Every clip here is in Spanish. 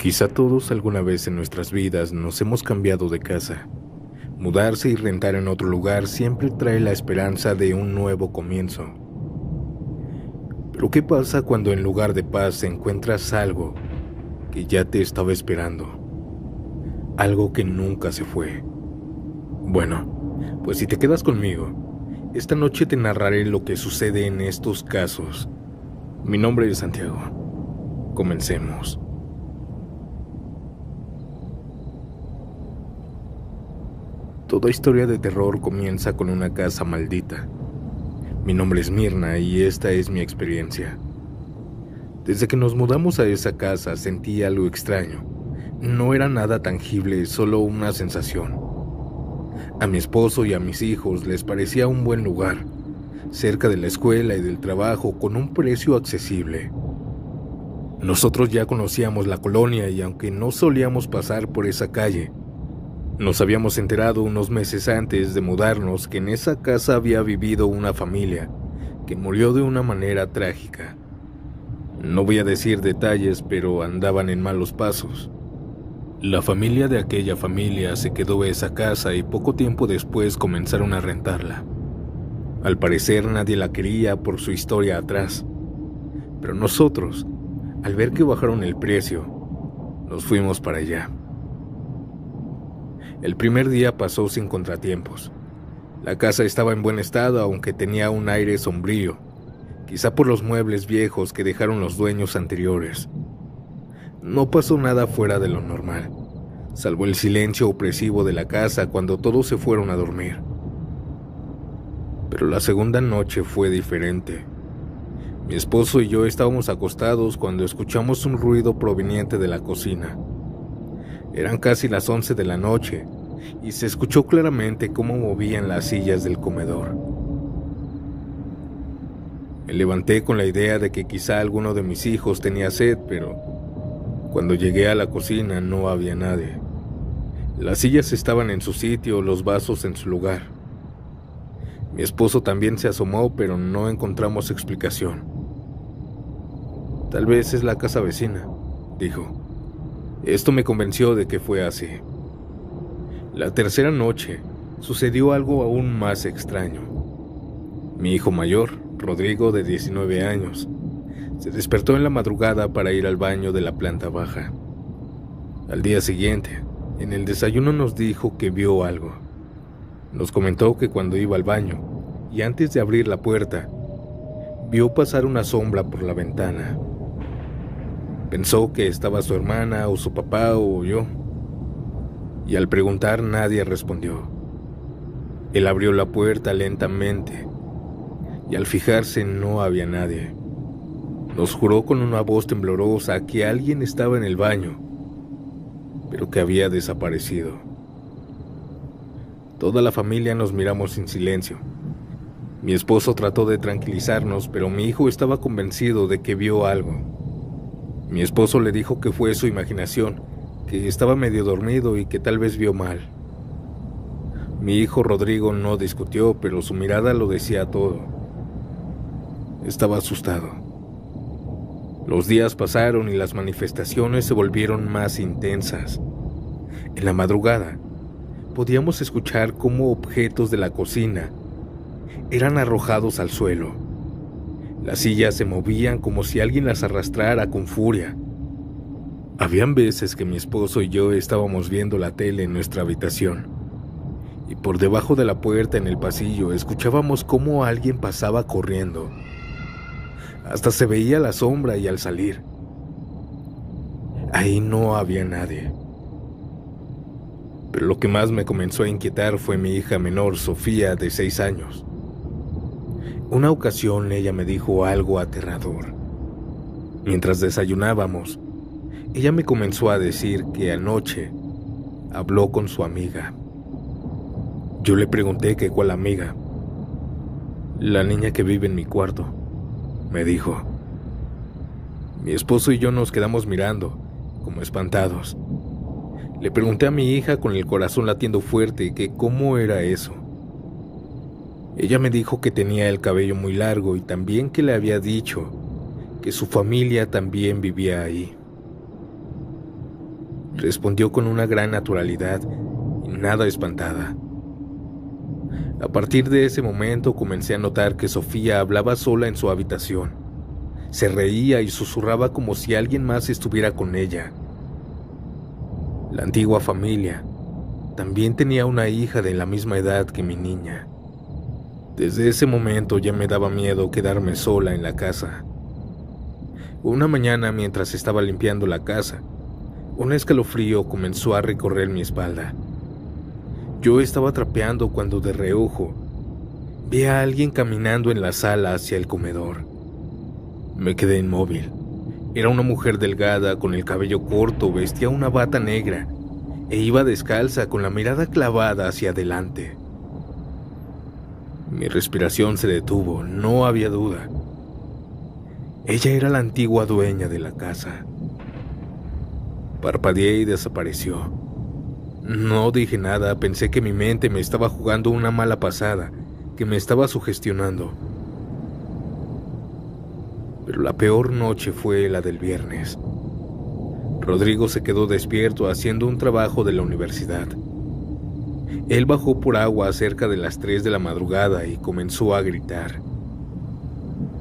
Quizá todos alguna vez en nuestras vidas nos hemos cambiado de casa. Mudarse y rentar en otro lugar siempre trae la esperanza de un nuevo comienzo. Pero ¿qué pasa cuando en lugar de paz encuentras algo que ya te estaba esperando? Algo que nunca se fue. Bueno, pues si te quedas conmigo, esta noche te narraré lo que sucede en estos casos. Mi nombre es Santiago. Comencemos. Toda historia de terror comienza con una casa maldita. Mi nombre es Mirna y esta es mi experiencia. Desde que nos mudamos a esa casa sentí algo extraño. No era nada tangible, solo una sensación. A mi esposo y a mis hijos les parecía un buen lugar, cerca de la escuela y del trabajo, con un precio accesible. Nosotros ya conocíamos la colonia y aunque no solíamos pasar por esa calle, nos habíamos enterado unos meses antes de mudarnos que en esa casa había vivido una familia que murió de una manera trágica. No voy a decir detalles, pero andaban en malos pasos. La familia de aquella familia se quedó en esa casa y poco tiempo después comenzaron a rentarla. Al parecer nadie la quería por su historia atrás, pero nosotros, al ver que bajaron el precio, nos fuimos para allá. El primer día pasó sin contratiempos. La casa estaba en buen estado, aunque tenía un aire sombrío, quizá por los muebles viejos que dejaron los dueños anteriores. No pasó nada fuera de lo normal, salvo el silencio opresivo de la casa cuando todos se fueron a dormir. Pero la segunda noche fue diferente. Mi esposo y yo estábamos acostados cuando escuchamos un ruido proveniente de la cocina. Eran casi las 11 de la noche y se escuchó claramente cómo movían las sillas del comedor. Me levanté con la idea de que quizá alguno de mis hijos tenía sed, pero cuando llegué a la cocina no había nadie. Las sillas estaban en su sitio, los vasos en su lugar. Mi esposo también se asomó, pero no encontramos explicación. Tal vez es la casa vecina, dijo. Esto me convenció de que fue así. La tercera noche sucedió algo aún más extraño. Mi hijo mayor, Rodrigo, de 19 años, se despertó en la madrugada para ir al baño de la planta baja. Al día siguiente, en el desayuno nos dijo que vio algo. Nos comentó que cuando iba al baño, y antes de abrir la puerta, vio pasar una sombra por la ventana. Pensó que estaba su hermana o su papá o yo, y al preguntar nadie respondió. Él abrió la puerta lentamente, y al fijarse no había nadie. Nos juró con una voz temblorosa que alguien estaba en el baño, pero que había desaparecido. Toda la familia nos miramos en silencio. Mi esposo trató de tranquilizarnos, pero mi hijo estaba convencido de que vio algo. Mi esposo le dijo que fue su imaginación, que estaba medio dormido y que tal vez vio mal. Mi hijo Rodrigo no discutió, pero su mirada lo decía todo. Estaba asustado. Los días pasaron y las manifestaciones se volvieron más intensas. En la madrugada, podíamos escuchar cómo objetos de la cocina eran arrojados al suelo. Las sillas se movían como si alguien las arrastrara con furia. Habían veces que mi esposo y yo estábamos viendo la tele en nuestra habitación, y por debajo de la puerta en el pasillo escuchábamos cómo alguien pasaba corriendo. Hasta se veía la sombra y al salir, ahí no había nadie. Pero lo que más me comenzó a inquietar fue mi hija menor, Sofía, de 6 años. Una ocasión ella me dijo algo aterrador. Mientras desayunábamos, ella me comenzó a decir que anoche habló con su amiga. Yo le pregunté que cuál amiga. La niña que vive en mi cuarto, me dijo. Mi esposo y yo nos quedamos mirando, como espantados. Le pregunté a mi hija con el corazón latiendo fuerte que cómo era eso. Ella me dijo que tenía el cabello muy largo y también que le había dicho que su familia también vivía ahí. respondió con una gran naturalidad y nada espantada. A partir de ese momento comencé a notar que Sofía hablaba sola en su habitación. Se reía y susurraba como si alguien más estuviera con ella. La antigua familia también tenía una hija de la misma edad que mi niña. Desde ese momento ya me daba miedo quedarme sola en la casa. Una mañana, mientras estaba limpiando la casa, un escalofrío comenzó a recorrer mi espalda. Yo estaba trapeando cuando de reojo vi a alguien caminando en la sala hacia el comedor. Me quedé inmóvil. Era una mujer delgada con el cabello corto, vestía una bata negra e iba descalza con la mirada clavada hacia adelante. Mi respiración se detuvo, no había duda. Ella era la antigua dueña de la casa. Parpadeé y desapareció. No dije nada, pensé que mi mente me estaba jugando una mala pasada, que me estaba sugestionando. Pero la peor noche fue la del viernes. Rodrigo se quedó despierto haciendo un trabajo de la universidad. Él bajó por agua cerca de las 3 de la madrugada y comenzó a gritar.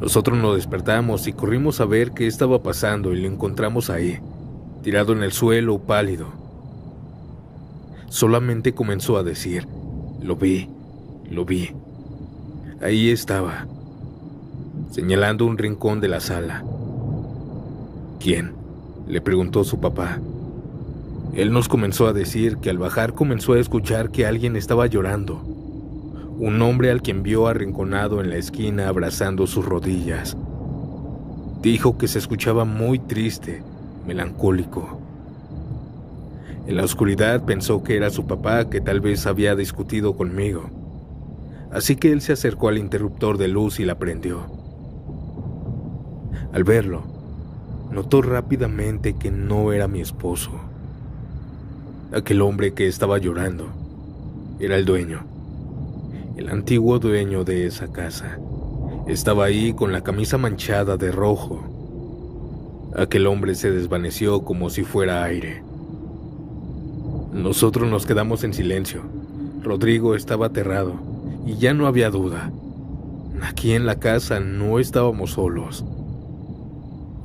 Nosotros nos despertamos y corrimos a ver qué estaba pasando y lo encontramos ahí, tirado en el suelo, pálido. Solamente comenzó a decir, lo vi. Ahí estaba, señalando un rincón de la sala. ¿Quién?, le preguntó su papá. Él nos comenzó a decir que al bajar comenzó a escuchar que alguien estaba llorando. Un hombre al quien vio arrinconado en la esquina abrazando sus rodillas. Dijo que se escuchaba muy triste, melancólico. En la oscuridad pensó que era su papá, que tal vez había discutido conmigo. Así que él se acercó al interruptor de luz y la prendió. Al verlo, notó rápidamente que no era mi esposo. Aquel hombre que estaba llorando era el dueño, el antiguo dueño de esa casa. Estaba ahí con la camisa manchada de rojo. Aquel hombre se desvaneció como si fuera aire. Nosotros nos quedamos en silencio. Rodrigo estaba aterrado y ya no había duda. Aquí en la casa no estábamos solos.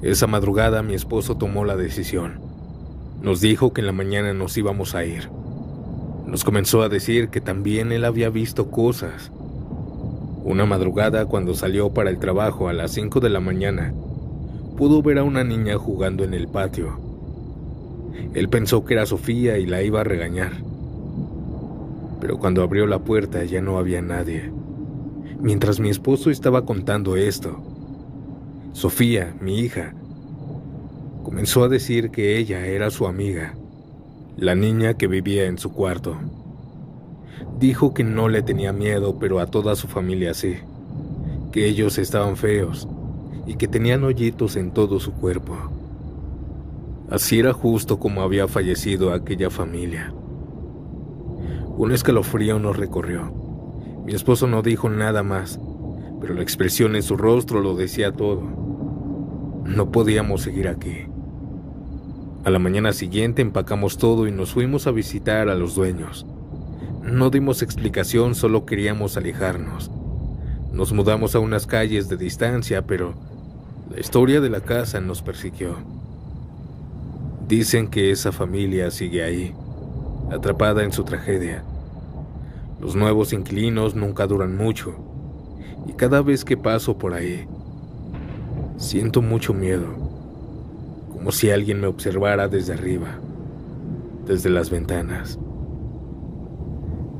Esa madrugada mi esposo tomó la decisión. Nos dijo que en la mañana nos íbamos a ir. Nos comenzó a decir que también él había visto cosas. Una madrugada, cuando salió para el trabajo a las 5 de la mañana, pudo ver a una niña jugando en el patio. Él pensó que era Sofía y la iba a regañar. Pero cuando abrió la puerta ya no había nadie. Mientras mi esposo estaba contando esto, Sofía, mi hija, comenzó a decir que ella era su amiga, la niña que vivía en su cuarto. Dijo que no le tenía miedo, pero a toda su familia sí, que ellos estaban feos y que tenían hoyitos en todo su cuerpo. Así era justo como había fallecido aquella familia. Un escalofrío nos recorrió. Mi esposo no dijo nada más, pero la expresión en su rostro lo decía todo. No podíamos seguir aquí. A la mañana siguiente empacamos todo y nos fuimos a visitar a los dueños. No dimos explicación, solo queríamos alejarnos. Nos mudamos a unas calles de distancia, pero la historia de la casa nos persiguió. Dicen que esa familia sigue ahí, atrapada en su tragedia. Los nuevos inquilinos nunca duran mucho, y cada vez que paso por ahí, siento mucho miedo, como si alguien me observara desde arriba, desde las ventanas.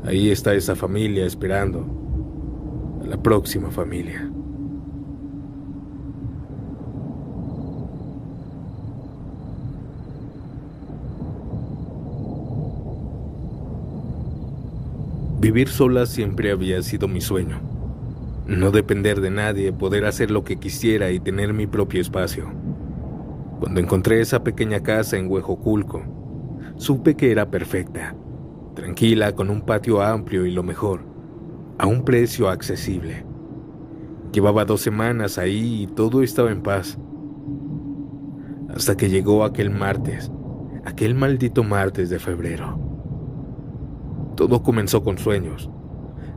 Ahí está esa familia esperando a la próxima familia. Vivir sola siempre había sido mi sueño. No depender de nadie, poder hacer lo que quisiera y tener mi propio espacio. Cuando encontré esa pequeña casa en Huejoculco, supe que era perfecta, tranquila, con un patio amplio y lo mejor, a un precio accesible. Llevaba 2 semanas ahí y todo estaba en paz. Hasta que llegó aquel martes, aquel maldito martes de febrero. Todo comenzó con sueños.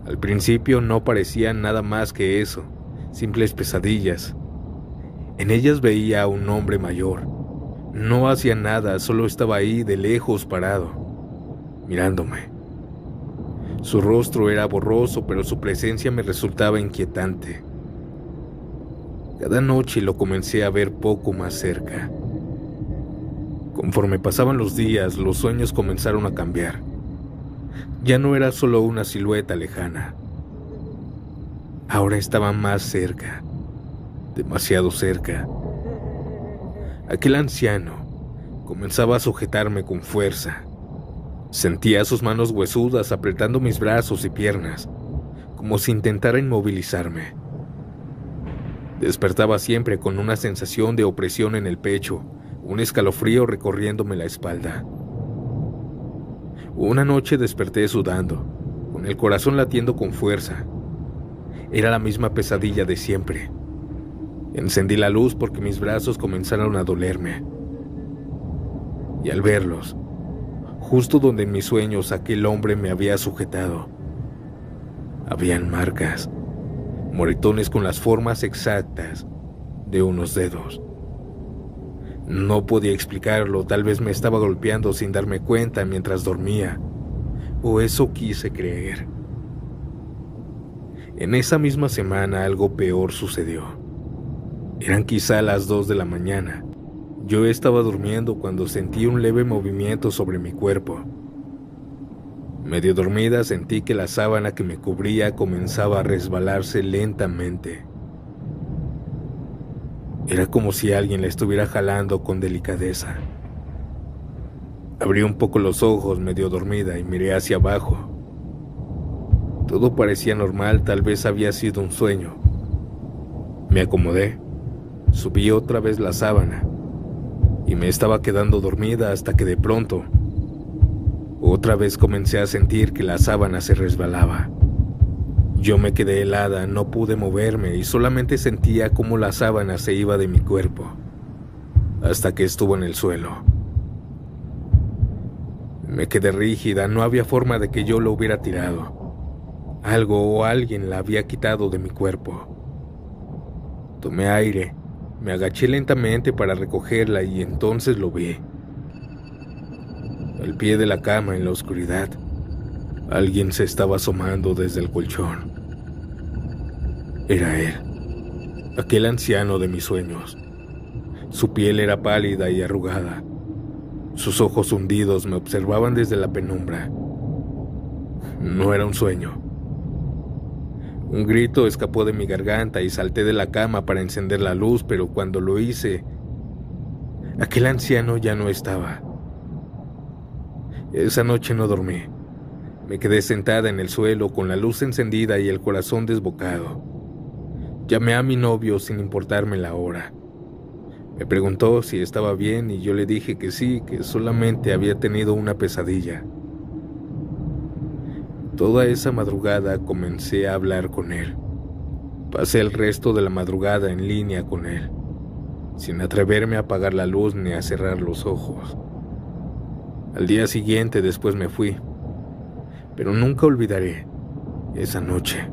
Al principio no parecían nada más que eso, simples pesadillas. En ellas veía a un hombre mayor. No hacía nada, solo estaba ahí de lejos parado, mirándome. Su rostro era borroso, pero su presencia me resultaba inquietante. Cada noche lo comencé a ver poco más cerca. Conforme pasaban los días, los sueños comenzaron a cambiar. Ya no era solo una silueta lejana. Ahora estaba más cerca, demasiado cerca. Aquel anciano comenzaba a sujetarme con fuerza. Sentía sus manos huesudas apretando mis brazos y piernas, como si intentara inmovilizarme. Despertaba siempre con una sensación de opresión en el pecho, un escalofrío recorriéndome la espalda. Una noche desperté sudando, con el corazón latiendo con fuerza. Era la misma pesadilla de siempre. Encendí la luz porque mis brazos comenzaron a dolerme. Y al verlos, justo donde en mis sueños aquel hombre me había sujetado, habían marcas, moretones con las formas exactas de unos dedos. No podía explicarlo, tal vez me estaba golpeando sin darme cuenta mientras dormía, o eso quise creer. En esa misma semana algo peor sucedió. Eran quizá las 2 de la mañana. Yo estaba durmiendo cuando sentí un leve movimiento sobre mi cuerpo. Medio dormida sentí que la sábana que me cubría comenzaba a resbalarse lentamente. Era como si alguien la estuviera jalando con delicadeza. Abrí un poco los ojos medio dormida y miré hacia abajo. Todo parecía normal, tal vez había sido un sueño. Me acomodé, subí otra vez la sábana y me estaba quedando dormida hasta que de pronto, otra vez comencé a sentir que la sábana se resbalaba. Yo me quedé helada, no pude moverme y solamente sentía cómo la sábana se iba de mi cuerpo, hasta que estuvo en el suelo. Me quedé rígida, no había forma de que yo lo hubiera tirado. Algo o alguien la había quitado de mi cuerpo. Tomé aire, me agaché lentamente para recogerla y entonces lo vi. Al pie de la cama en la oscuridad, alguien se estaba asomando desde el colchón. Era él, aquel anciano de mis sueños. Su piel era pálida y arrugada. Sus ojos hundidos me observaban desde la penumbra. No era un sueño. Un grito escapó de mi garganta y salté de la cama para encender la luz, pero cuando lo hice, aquel anciano ya no estaba. Esa noche no dormí. Me quedé sentada en el suelo con la luz encendida y el corazón desbocado. Llamé a mi novio sin importarme la hora. Me preguntó si estaba bien y yo le dije que sí, que solamente había tenido una pesadilla. Toda esa madrugada comencé a hablar con él. Pasé el resto de la madrugada en línea con él, sin atreverme a apagar la luz ni a cerrar los ojos. Al día siguiente después me fui, pero nunca olvidaré esa noche.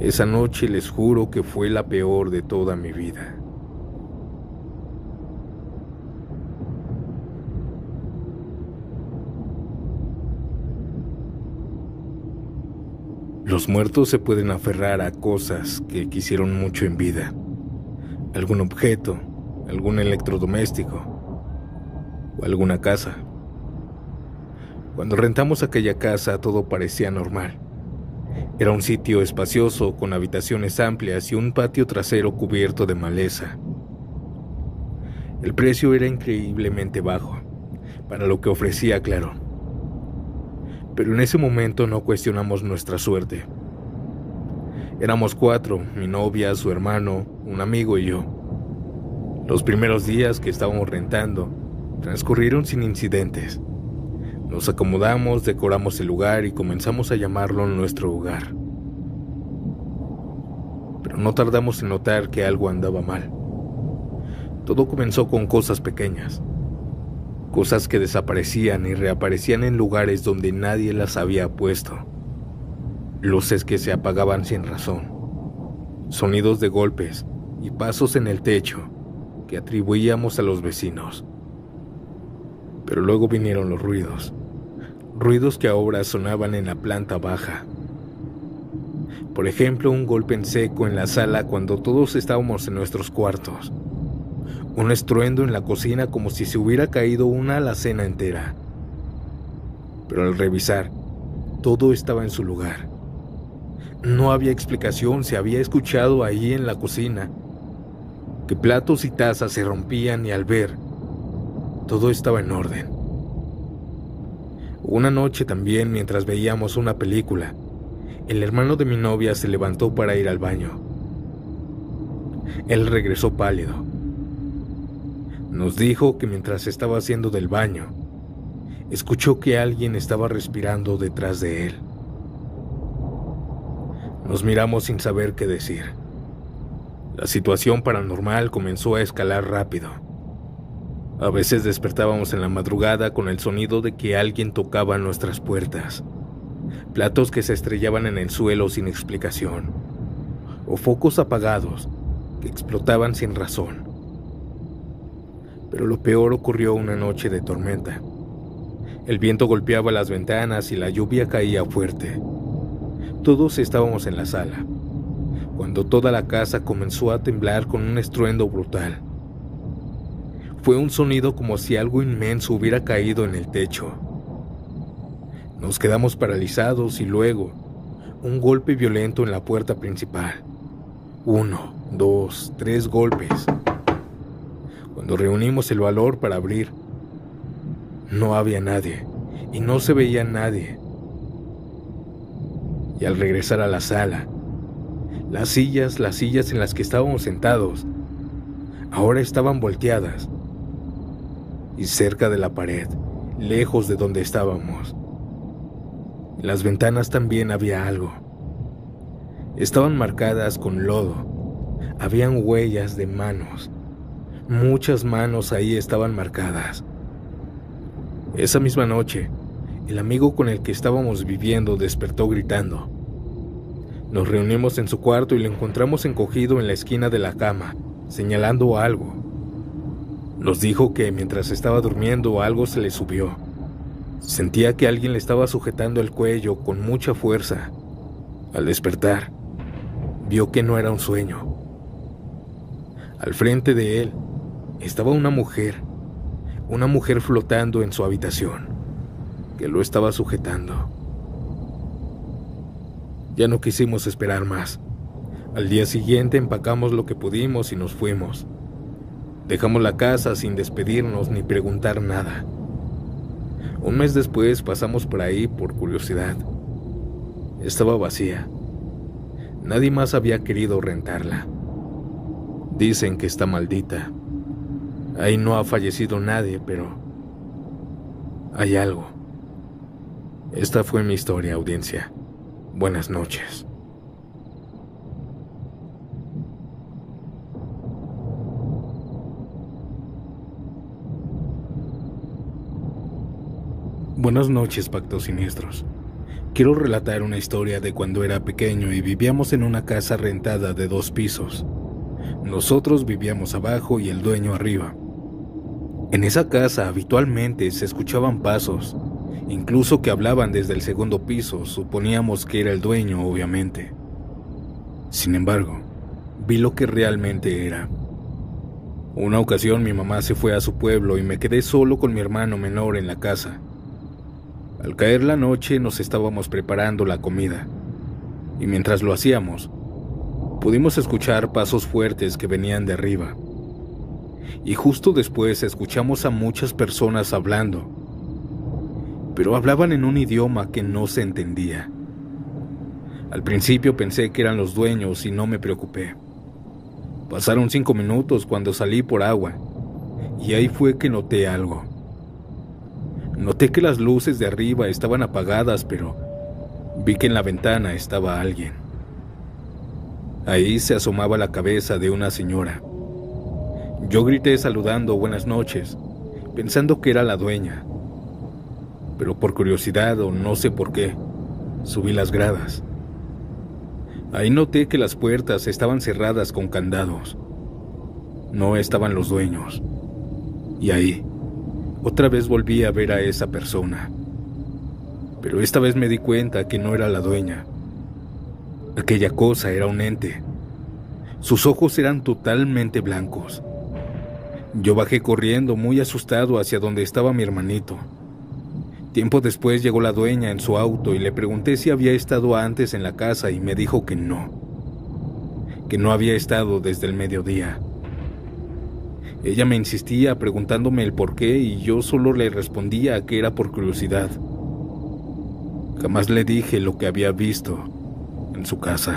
Esa noche les juro que fue la peor de toda mi vida. Los muertos se pueden aferrar a cosas que quisieron mucho en vida. Algún objeto, algún electrodoméstico o alguna casa. Cuando rentamos aquella casa todo parecía normal. Era un sitio espacioso con habitaciones amplias y un patio trasero cubierto de maleza. El precio era increíblemente bajo, para lo que ofrecía, claro. Pero en ese momento no cuestionamos nuestra suerte. Éramos 4, mi novia, su hermano, un amigo y yo. Los primeros días que estábamos rentando transcurrieron sin incidentes. Nos acomodamos, decoramos el lugar y comenzamos a llamarlo nuestro hogar. Pero no tardamos en notar que algo andaba mal. Todo comenzó con cosas pequeñas. Cosas que desaparecían y reaparecían en lugares donde nadie las había puesto. Luces que se apagaban sin razón. Sonidos de golpes y pasos en el techo que atribuíamos a los vecinos. Pero luego vinieron los ruidos. Ruidos que ahora sonaban en la planta baja. Por ejemplo, un golpe en seco en la sala cuando todos estábamos en nuestros cuartos. Un estruendo en la cocina como si se hubiera caído una alacena entera. Pero al revisar, todo estaba en su lugar. No había explicación. Se había escuchado ahí en la cocina que platos y tazas se rompían y al ver, todo estaba en orden. Una noche también, mientras veíamos una película, el hermano de mi novia se levantó para ir al baño. Él regresó pálido. Nos dijo que mientras estaba haciendo del baño, escuchó que alguien estaba respirando detrás de él. Nos miramos sin saber qué decir. La situación paranormal comenzó a escalar rápido. A veces despertábamos en la madrugada con el sonido de que alguien tocaba nuestras puertas, platos que se estrellaban en el suelo sin explicación, o focos apagados que explotaban sin razón. Pero lo peor ocurrió una noche de tormenta. El viento golpeaba las ventanas y la lluvia caía fuerte. Todos estábamos en la sala, cuando toda la casa comenzó a temblar con un estruendo brutal. Fue un sonido como si algo inmenso hubiera caído en el techo. Nos quedamos paralizados y luego, un golpe violento en la puerta principal. 1, 2, 3 golpes. Cuando reunimos el valor para abrir, no había nadie y no se veía nadie. Y al regresar a la sala, las sillas en las que estábamos sentados, ahora estaban volteadas. Y cerca de la pared, lejos de donde estábamos. En las ventanas también había algo. Estaban marcadas con lodo. Habían huellas de manos. Muchas manos ahí estaban marcadas. Esa misma noche, el amigo con el que estábamos viviendo despertó gritando. Nos reunimos en su cuarto y lo encontramos encogido en la esquina de la cama, señalando algo. Nos dijo que mientras estaba durmiendo algo se le subió. Sentía que alguien le estaba sujetando el cuello con mucha fuerza. Al despertar, vio que no era un sueño. Al frente de él estaba una mujer flotando en su habitación, que lo estaba sujetando. Ya no quisimos esperar más. Al día siguiente empacamos lo que pudimos y nos fuimos. Dejamos la casa sin despedirnos ni preguntar nada. Un mes después pasamos por ahí por curiosidad. Estaba vacía. Nadie más había querido rentarla. Dicen que está maldita. Ahí no ha fallecido nadie, pero hay algo. Esta fue mi historia, audiencia. Buenas noches. Buenas noches, Pactos Siniestros. Quiero relatar una historia de cuando era pequeño y vivíamos en una casa rentada de 2 pisos. Nosotros vivíamos abajo y el dueño arriba. En esa casa habitualmente se escuchaban pasos, incluso que hablaban desde el segundo piso. Suponíamos que era el dueño, obviamente. Sin embargo, vi lo que realmente era. Una ocasión mi mamá se fue a su pueblo y me quedé solo con mi hermano menor en la casa. Al caer la noche nos estábamos preparando la comida, y mientras lo hacíamos, pudimos escuchar pasos fuertes que venían de arriba. Y justo después escuchamos a muchas personas hablando, pero hablaban en un idioma que no se entendía. Al principio pensé que eran los dueños y no me preocupé. Pasaron 5 minutos cuando salí por agua, y ahí fue que noté algo. Noté que las luces de arriba estaban apagadas, pero vi que en la ventana estaba alguien. Ahí se asomaba la cabeza de una señora. Yo grité saludando buenas noches, pensando que era la dueña. Pero por curiosidad o no sé por qué, subí las gradas. Ahí noté que las puertas estaban cerradas con candados. No estaban los dueños. Y ahí, otra vez volví a ver a esa persona. Pero esta vez me di cuenta que no era la dueña. Aquella cosa era un ente. Sus ojos eran totalmente blancos. Yo bajé corriendo, muy asustado, hacia donde estaba mi hermanito. Tiempo después llegó la dueña en su auto y le pregunté si había estado antes en la casa y me dijo que no había estado desde el mediodía. Ella me insistía preguntándome el por qué y yo solo le respondía que era por curiosidad. Jamás le dije lo que había visto en su casa.